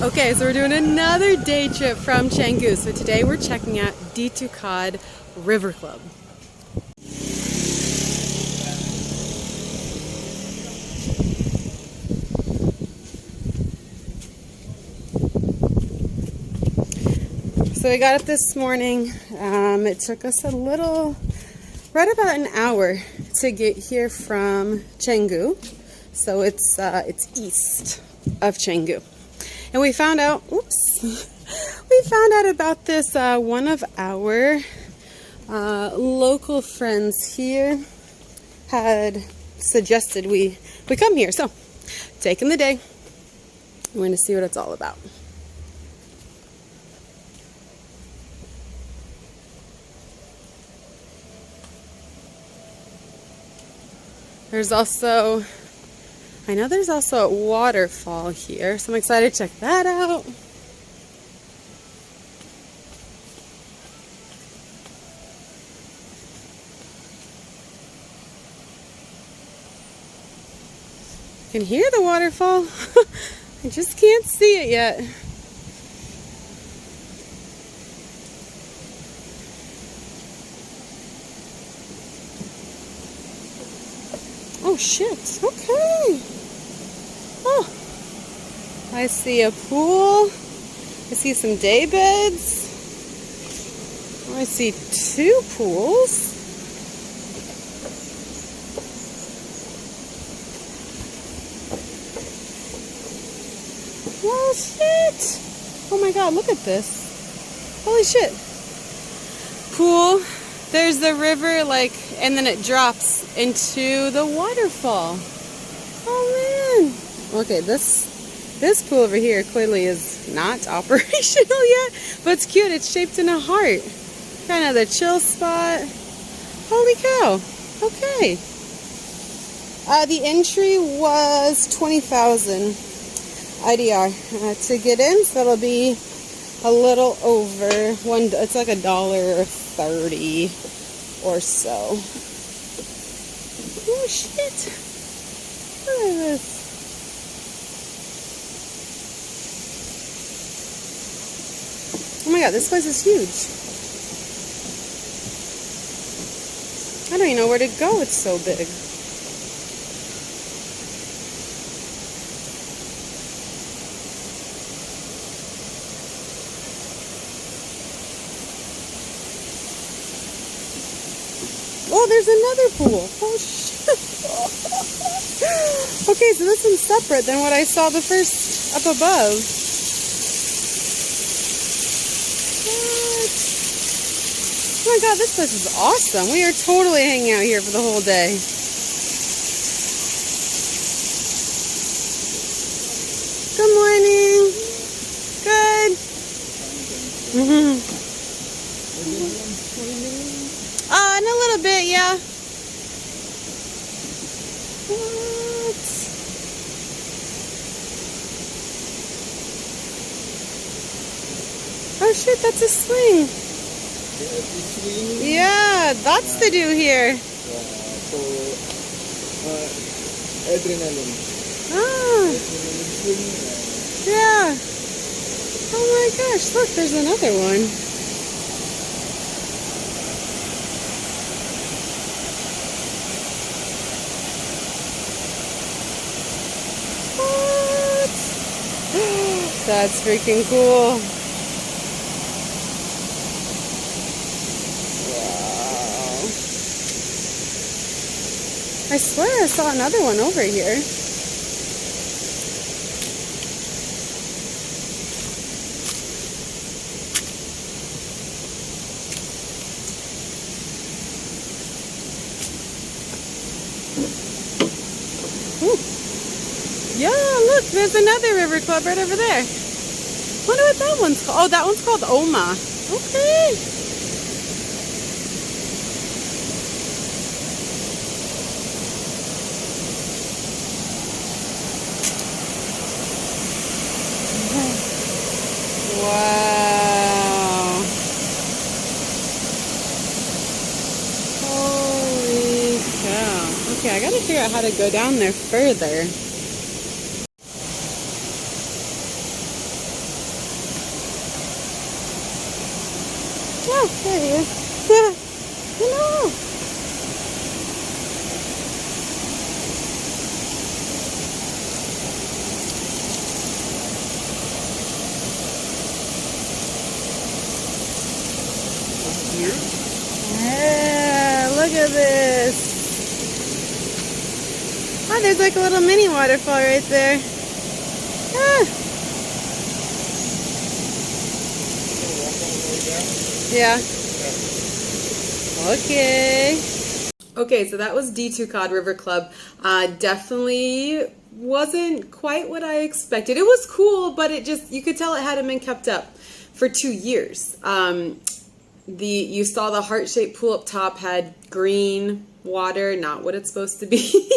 Okay, so we're doing another day trip from Canggu. So today we're checking out DTukad River Club. So we got up this morning. It took us right about an hour to get here from Canggu. So it's east of Canggu. And we found out, about this, one of our local friends here had suggested we come here. So, taking the day, we're going to see what it's all about. I know there's also a waterfall here, so I'm excited to check that out. You can hear the waterfall. I just can't see it yet. Oh shit, okay. Oh, I see a pool. I see some day beds. I see two pools. Oh shit. Oh my god, look at this. Holy shit. Pool. There's the river, and then it drops into the waterfall. Oh man. Okay, this pool over here clearly is not operational yet, but it's cute. It's shaped in a heart. Kind of the chill spot. Holy cow. Okay. The entry was 20,000 IDR to get in, so that'll be a little over it's like $1.30 or so. Oh shit. Look at this. Oh my god, this place is huge. I don't even know where to go, it's so big. Oh, there's another pool. Oh shit. Okay, so this one's separate than what I saw the first up above. Oh my god, this place is awesome. We are totally hanging out here for the whole day. Good morning. Good. In a little bit, yeah. What? Oh shit, that's a swing. Yeah, lots to do here. So, adrenaline. Ah. Yeah. Oh my gosh, look, there's another one. What? That's freaking cool. I swear I saw another one over here. Ooh. Yeah, look, there's another river club right over there. Wonder what that one's called. Oh, that one's called Oma. Okay. Wow. Holy cow. Okay, I gotta figure out how to go down there further. Oh, there he is. Hello. Yeah, look at this. Oh, there's like a little mini waterfall right there. Ah. Yeah. Okay. Okay, so that was DTukad River Club. Definitely wasn't quite what I expected. It was cool, but it just, you could tell it hadn't been kept up for 2 years. You saw the heart-shaped pool up top had green water, not what it's supposed to be.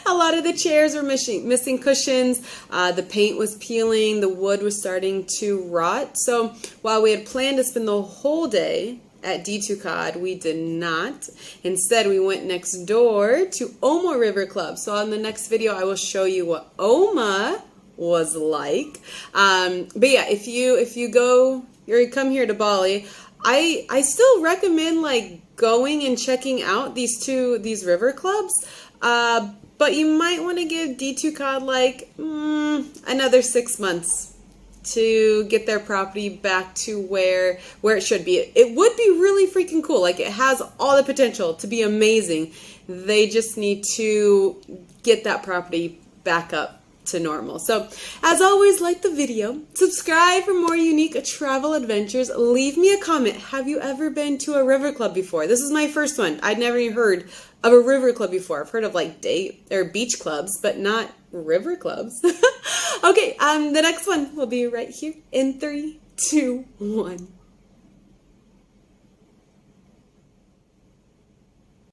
A lot of the chairs were missing cushions. The paint was peeling. The wood was starting to rot. So while we had planned to spend the whole day at DTukad, we did not. Instead, we went next door to Oma River Club. So on the next video, I will show you what Oma was like. But yeah, if you come here to Bali, I still recommend like going and checking out these river clubs, but you might want to give DTukad like another 6 months to get their property back to where it should be. It would be really freaking cool. Like, it has all the potential to be amazing. They just need to get that property back up to normal. So as always, like the video, subscribe for more unique travel adventures, leave me a comment. Have you ever been to a river club before? This is my first one. I'd never even heard of a river club before. I've heard of like beach clubs, but not river clubs. Okay, the next one will be right here in 3, 2, 1.